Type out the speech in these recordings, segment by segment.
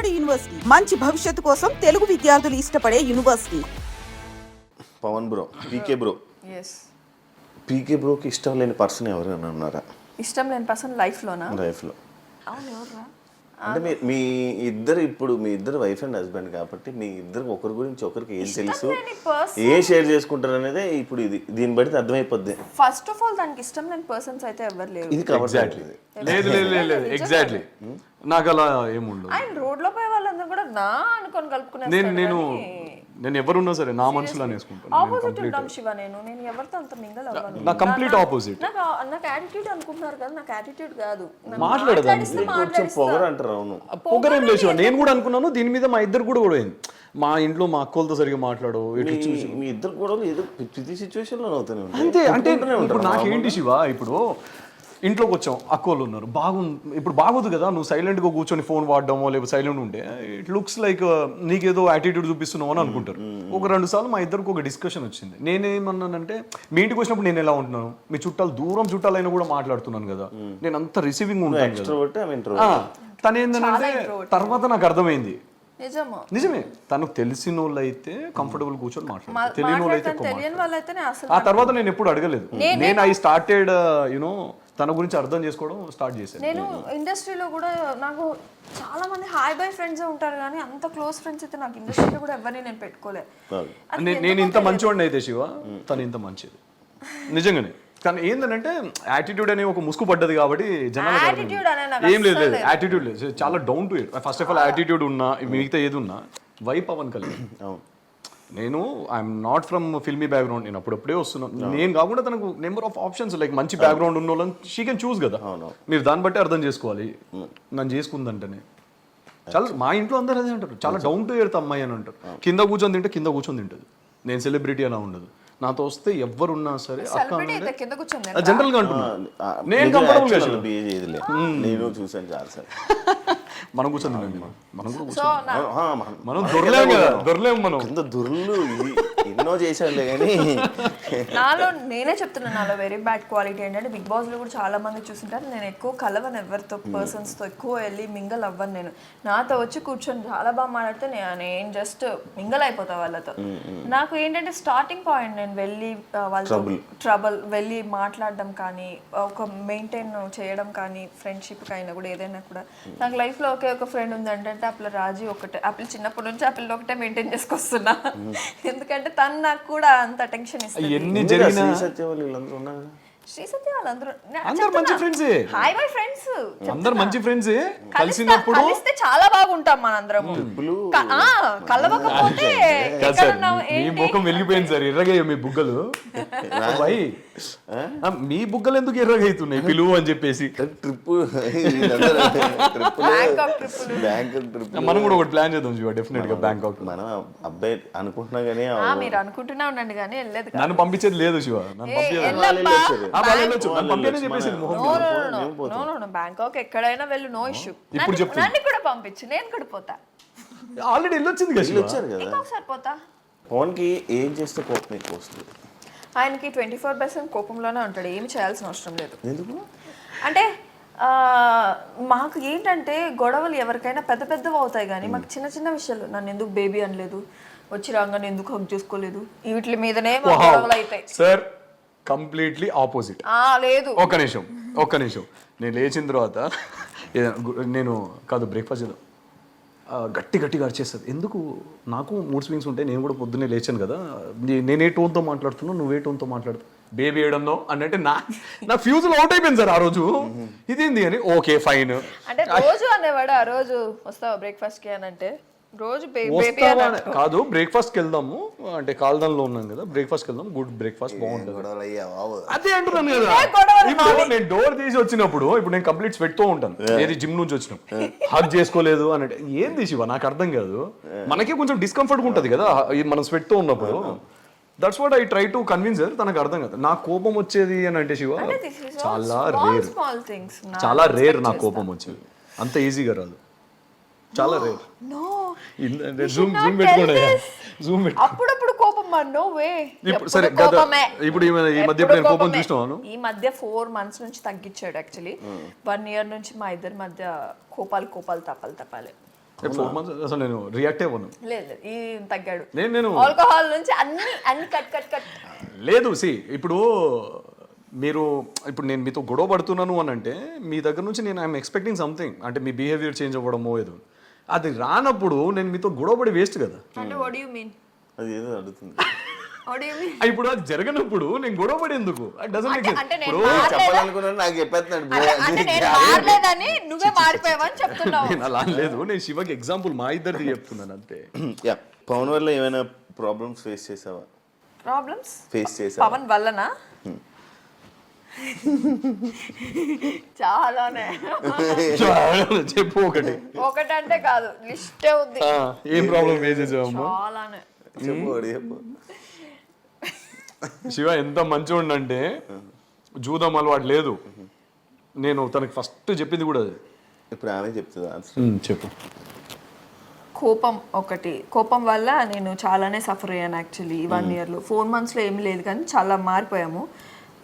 నాడు యూనివర్సిటీ మంచి భవిష్యత్తు కోసం తెలుగు విద్యార్థులు ఇష్టపడే యూనివర్సిటీ. పవన్ బ్రో, పీకే బ్రో. పీకే బ్రోకి ఇష్టం లేని పర్సన్ ఎవరైనా ఉన్నారా? ఇష్టం లేని పర్సన్ లైఫ్లోనా? లైఫ్లో అవును, ఎవర్రా? అంటే మీ ఇద్దరు వైఫ్ అండ్ హస్బెండ్ కాబట్టి మీ ఇద్దరు ఒకరి గురించి ఒకరికి ఏం తెలుసు, ఏ షేర్ చేసుకుంటారు అనేది ఇప్పుడు దీన్ని బట్టి అర్థమైపోద్ది. ఫస్ట్ ఆఫ్ ఆల్ దానికి ఇష్టం లేని పర్సన్స్ అయితే ఎవరు లేరు. ఇది కవర్ లేదు ఎగ్జాక్ట్లీ నాకు అలా ఏముండదు. ఆయన రోడ్ లో పోయే వాళ్ళందరూ కూడా నా అనుకొని కలుపుకునే నేను ఎవరున్నా సరే నా మనసులో వేసుకుంటాను. ఆపోజిట్ ఉంటాం శివ. నేను ఎవరితో అంత మింగల్ అవ్వను. నా కంప్లీట్ ఆపోజిట్. నాకు యాటిట్యూడ్ అనుకుంటున్నారు కదా, నాకు యాటిట్యూడ్ కాదు. పొగరు అంటారు. అవును, పొగరేం లేదు. నేను కూడా అనుకున్నాను దీని మీద. మా ఇద్దరు కూడా పోయింది. మా ఇంట్లో మా అక్కలతో సరిగా మాట్లాడు. మీ ఇద్దరు కూడా ఏదో ప్రతి సిచ్యువేషన్ లో అవుతానే అంతే. అంటే ఇప్పుడు నాకేంటి శివ, ఇప్పుడు ఇంట్లోకి వచ్చాం, అక్కోళ్ళు ఉన్నారు, ఇప్పుడు బాగోదు కదా నువ్వు సైలెంట్గా కూర్చొని ఫోన్ వాడడమో లేకపోతే సైలెంట్ ఉంటే ఇట్ లుక్స్ లైక్ నీకేదో యాటిట్యూడ్ చూపిస్తున్నావు అని అనుకుంటారు. ఒక 2 సార్లు మా ఇద్దరికి ఒక డిస్కషన్ వచ్చింది. నేనేమన్నానంటే మీ ఇంటికి వచ్చినప్పుడు నేను ఎలా ఉంటున్నాను, మీ చుట్టాలు దూరం చుట్టాలైనా కూడా మాట్లాడుతున్నాను కదా, నేను అంత రిసీవింగ్ ఉంటాను. తను ఏంటంటే తర్వాత నాకు అర్థమైంది నిజమే, తనకు తెలిసిన వాళ్ళు అయితే కంఫర్టబుల్ కూర్చొని మాట్లాడతారు, తెలియని వాళ్ళు అయితే ఆ తర్వాత నేను ఎప్పుడు అడగలేదు. నేను ఐ స్టార్టెడ్ యునో తన గురించి అర్థం చేసుకోవడం స్టార్ట్ చేశాను. నేను ఇండస్ట్రీలో కూడా నాకు చాలా మంది హాయ్ బై ఫ్రెండ్స్ ఉంటారు కానీ అంత క్లోజ్ ఫ్రెండ్స్ అయితే నాకు ఇండస్ట్రీలో కూడా ఎవరిని నేను పెట్టుకోలేదు. నేను ఇంత మంచివాడిని అయితే శివ, తను ఇంత మంచిది నిజంగానే. కానీ ఏంటంటే యాటిట్యూడ్ అనే ఒక ముసుగు పడ్డది కాబట్టి జనాలు ఏం లేదు యాటిట్యూడ్ లేదు, చాలా down to it. First of all attitude ఉన్నా మిగతా ఏది ఉన్నా వై పవన్ కళ్యాణ్. నేను I'm not from filmy background, నేను అప్పుడప్పుడే వస్తున్నాను. నేను కాకుండా తనకు నెంబర్ ఆఫ్ ఆప్షన్స్ లైక్ మంచి బ్యాక్గ్రౌండ్ ఉన్న వాళ్ళని షీ కెన్ చూస్ కదా. మీరు దాన్ని బట్టి అర్థం చేసుకోవాలి. నన్ను చేసుకుందంటేనే చాలా మా ఇంట్లో అందరూ అదే అంటారు, చాలా డౌన్ టు ఎర్త్ అమ్మాయి అని అంటారు. కింద కూర్చొని తింటే కింద కూర్చొని తింటుంది. నేను సెలబ్రిటీ అలా ఉండదు. నాతో వస్తే ఎవరున్నా సరే జనరల్ గా అంటున్నా, నేను కంఫర్టబుల్ నేను చూసాను చాలా సార్. మనం కూర్చొని మనం దొరలేము కదా, దొరలేము మనం. కింద దొరలు ఎన్నో చేశానులే కానీ నాలో నేనే చెప్తున్నాను, నాలో వెరీ బ్యాడ్ క్వాలిటీ ఏంటంటే బిగ్ బాస్ లో కూడా చాలా మంది చూసింటారు, నేను ఎక్కువ కలవను ఎవరితో, పర్సన్స్ తో ఎక్కువ వెళ్ళి మింగల్ అవ్వను. నేను నాతో వచ్చి కూర్చొని చాలా బాగా మాట్లాడితే నేను జస్ట్ మింగల్ అయిపోతా వాళ్ళతో. నాకు ఏంటంటే స్టార్టింగ్ పాయింట్ నేను వెళ్ళి వాళ్ళతో ట్రబుల్ వెళ్ళి మాట్లాడడం కానీ ఒక మెయింటైన్ చేయడం కానీ ఫ్రెండ్షిప్ అయినా కూడా ఏదైనా కూడా. నాకు లైఫ్ లో ఒకే ఒక ఫ్రెండ్ ఉందంటే ఆ పిల్ల రాజీ ఒకటే. ఆ పిల్ల చిన్నప్పటి నుంచి ఆ పిల్ల ఒకటే మెయింటైన్ చేసుకొస్తున్నా, ఎందుకంటే తను నాకు కూడా అంత టెన్షన్ ఇస్తుంది. శ్రీ సత్య వాళ్ళందరూ మంచి ఫ్రెండ్సే, హాయ్ బై ఫ్రెండ్స్, అందరూ మంచి ఫ్రెండ్సే. కలిసినప్పుడు కలిస్తే చాలా బాగుంటాం మనందరం. కలవకపోతే మీ ముఖం వెలిగిపోయింది సార్, ఎర్రగా మీ బుగ్గలు. మీ బుగ్గలు ఎందుకు ఎర్రగా అవుతున్నాయి పిలువు అని చెప్పేసి. ట్రిప్ మనం కూడా ఒకటి ప్లాన్ చేద్దాం జీవా, డెఫినెట్ గా బ్యాంకాక్. మనం అబ్బాయి అనుకుంటున్నా కానీ మీరు అనుకుంటున్నా ఉండండి కానీ వెళ్ళలేదు. నన్ను పంపించేది లేదు శివ, బ్యాంకాక్ ఎక్కడైనా వెళ్ళు, నో ఇష్యూ. నన్ను కూడా పంపించు, నేను కూడా పోతా. ఆల్రెడీ వెళ్ళొచ్చింది కదా, ఒకసారి పోతా. పవన్ కి ఏం చేస్తే కోపం ఎక్కువ వస్తుంది? ఆయనకి 24/7 కోపంలోనే ఉంటాడు, ఏమి చేయాల్సిన అవసరం లేదు. ఎందుకు అంటే మాకు ఏంటంటే గొడవలు ఎవరికైనా పెద్ద పెద్దవి అవుతాయి కానీ మాకు చిన్న చిన్న విషయాలు, నన్ను ఎందుకు బేబీ అనలేదు, వచ్చి రాగానే ఎందుకు హక్ చేసుకోలేదు, వీటి మీదనే గొడవలు అవుతాయి సార్. Completely opposite. లేదు, ఒక్క నిమిషం నేను లేచిన తర్వాత నేను కాదు బ్రేక్ఫాస్ట్ చేద్దాం గట్టిగా అరిచేస్తుంది. ఎందుకు? నాకు మూడ్ స్వింగ్స్ ఉంటాయి, నేను కూడా పొద్దున్నే లేచాను కదా, నేనే టోన్తో మాట్లాడుతున్నావు, నువ్వే టోన్తో మాట్లాడుతావు, బేబీ వేయడంలో అంటే నా ఫ్యూజులు అవుట్ అయిపోయింది సార్ ఆ రోజు. ఇదేంది అని ఓకే ఫైన్ అంటే రోజు అనేవాడు. ఆ రోజు వస్తావా బ్రేక్ఫాస్ట్ కి అని అంటే రోజు కాదు, బ్రేక్ఫాస్ట్ కి వెళ్దాము అంటే కాల్దాన్లో ఉన్నాం కదా, బ్రేక్ఫాస్ట్ కి వెళ్దాం, గుడ్ బ్రేక్ఫాస్ట్ బాగుంటుంది అదే అంటున్నాను కదా. ఇప్పుడు నేను డోర్ తీసి వచ్చినప్పుడు ఇప్పుడు నేను కంప్లీట్ స్వెట్ తో ఉంటాను, ఏది జిమ్ నుంచి వచ్చినప్పుడు హగ్ చేసుకోలేదు అని అంటే ఏంది శివ, నాకు అర్థం కాదు. మనకి కొంచెం డిస్కంఫర్ట్ ఉంటది కదా మనం స్వెట్ తో ఉన్నప్పుడు. That's what I try to convince her. తనకు అర్థం కాదు. నా కోపం వచ్చేది అని అంటే శివ చాలా రేర్ నా కోపం వచ్చేది, అంత ఈజీగా రాదు, చాలా రేర్. అప్పుడప్పుడు కోపం నో వే. సరే ఇప్పుడు ఈ మధ్య కోపం చూసినాను. ఈ మధ్య 4 months నుంచి తగ్గించాడు. యాక్చువల్లీ 1 year నుంచి మా ఇద్దరి మధ్య కోపాలు తప్పాలి. 4 months అసలు నేను రియాక్ట్ అవ్వను. లేదు ఈ తగ్గాడు. నేను ఆల్కహాల్ నుంచి అన్ని కట్ లేదు. ఇప్పుడు మీరు ఇప్పుడు నేను మీతో గొడవ పడుతున్నాను అని అంటే మీ దగ్గర నుంచి నేను ఐఎమ్ ఎక్స్పెక్టింగ్ సంథింగ్, అంటే మీ బిహేవియర్ చేంజ్ అవ్వడమో ఏదో. అది రానప్పుడు నేను మీతో గొడవపడి వేస్ట్ కదా. అంటే వాట్ డు యు మీన్? అది ఏదో అడుగుతుంది. What do you mean? ఇప్పుడు అది జరగనప్పుడు నేను గొడవపడి ఎందుకు? అంటే నేను చెప్పాలనుకున్నాను, నాకు చెప్పేస్తున్నాడు. అంటే నేను మారలేదని నువ్వే మారిపోయావని చెప్తున్నావు. నేను అలా లేదు, నేను శివకి ఎగ్జాంపుల్ మా ఇద్దరిది చెప్తున్నాను అంతే. యా, పవన్ వల్ల ఏమైనా ప్రాబ్లమ్స్ ఫేస్ చేసావా? ప్రాబ్లమ్స్ ఫేస్ చేసావా? పవన్ వల్లనా? చాలానే. చెప్పు ఒకటి. ఒకటంటే కాదు, లిస్టే ఉంది. ఏం ప్రాబ్లం ఫేస్ చేసావమ్మా? చాలానే. చెప్పు చెప్పు. శివ ఎంత మంచివాడు అంటే జూదం అలవాటు లేదు. నేను తనకి ఫస్ట్ చెప్పింది కూడా అది. ఇప్పుడు ఆమె చెప్తుందా? చెప్పు. కోపం వల్ల నేను చాలానే సఫర్ అయ్యాను యాక్చువల్లీ. 1 yearలో 4 monthsలో ఏమీ లేదు కానీ చాలా మారిపోయాము,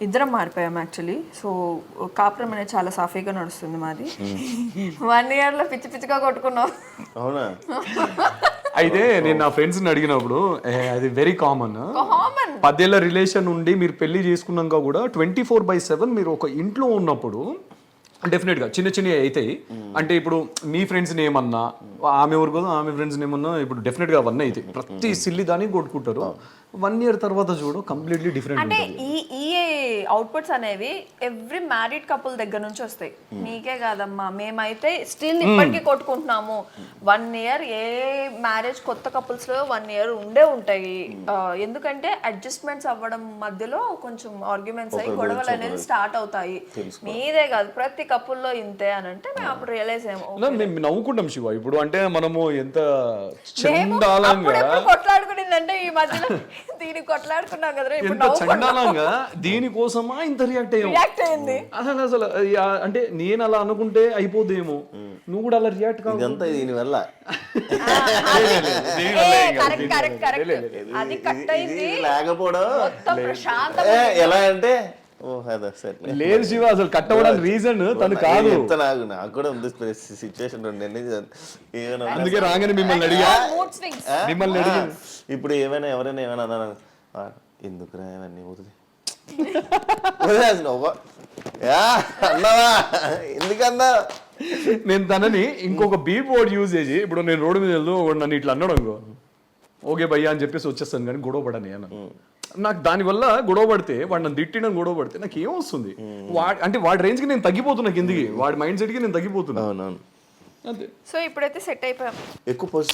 ఇద్దరం మారిపోయాము యాక్చువల్లీ. సో కాపురం అనేది చాలా సాఫీగా నడుస్తుంది మాది. 1 yearలో పిచ్చిగా కొట్టుకున్నాం. అవునా? అయితే నేను నా ఫ్రెండ్స్ని అడిగినప్పుడు అది వెరీ కామన్. 10 ఏళ్ల రిలేషన్ ఉండి మీరు పెళ్లి చేసుకున్నాక కూడా 24/7 మీరు ఒక ఇంట్లో ఉన్నప్పుడు డెఫినెట్గా చిన్న అవుతాయి. అంటే ఇప్పుడు మీ ఫ్రెండ్స్ని ఏమన్నా, ఆమె ఎవరు కదా ఆమె ఫ్రెండ్స్ని ఏమన్నా, ఇప్పుడు డెఫినెట్గా అవన్నీ అవుతాయి. ప్రతి సిల్లి దానికి కొట్టుకుంటారు. 1 year తర్వాత చూడు కంప్లీట్లీ డిఫరెంట్. అంటే ఈ అవుట్పుట్స్ అనేవి ఎవ్రీ మ్యారీడ్ కపుల్ దగ్గర నుంచి వస్తాయి. నీకే కాదమ్మా, మేమైతే స్టిల్ ఇప్పటికీ కొట్టుకుంటున్నాము. 1 year ఏ మ్యారేజ్ కొత్త కపుల్స్ లో 1 year ఉండే ఉంటాయి. ఎందుకంటే అడ్జస్ట్మెంట్స్ అవ్వడం మధ్యలో కొంచెం ఆర్గ్యుమెంట్స్ అయ్యి గొడవలు అనేది స్టార్ట్ అవుతాయి. మీదే కాదు ప్రతి కపుల్లో ఇంతే అని అంటే మేము అప్పుడు రియలైజ్ అయ్యాము. మేము నవ్వుకుంటాం శివ. ఇప్పుడు అంటే మనము ఎంత చండాలంగా కొట్లాడుకునిందంటే ఈ మధ్యలో దీనికి కొట్లాడుకున్నాం కదా, ఎంత చండాలంగా దీనికోసమా ఇంత రియాక్ట్ అయ్యింది. అసలు అంటే నేను అలా అనుకుంటే అయిపోదేమో, నువ్వు కూడా అలా రియాక్ట్ కాదు. ఇదంతా దీనివల్ల అది కట్ అయింది లేకపోవడం ఎలా అంటే లేదు శివ, అసలు కట్ అవ్వడానికి రీజన్ తను కాదు. నాకు కూడా ఉంది సిచ్యువేషన్. అందుకే రాగానే మిమ్మల్ని అడిగా. ఇప్పుడు ఏమైనా ఎవరైనా ఏమైనా అన్నా ఎందుకురా ఇవన్నీ ఊరిది అన్నావా ఎందుకన్నా. నేను తనని ఇంకొక బీప్ వర్డ్ యూజ్ చేసి, ఇప్పుడు నేను రోడ్డు మీద వెళ్తూ నన్ను ఇట్లా అన్నాడు అనుకో, ఓకే భయ్యా అని చెప్పేసి వచ్చేస్తాను, కానీ గొడవ పడని అన్న. నాకు దానివల్ల గొడవ పడితే, వాడు నన్ను తిట్టిన గొడవ పడితే నాకు ఏమొస్తుంది? అంటే వాడి రేంజ్కి నేను తగ్గిపోతున్నా, కిందికి వాడి మైండ్ సెట్కి నేను తగ్గిపోతున్నా. అవునవును అంతే. సో ఇప్పుడైతే సెట్ అయిపోయాం. ఎక్కువ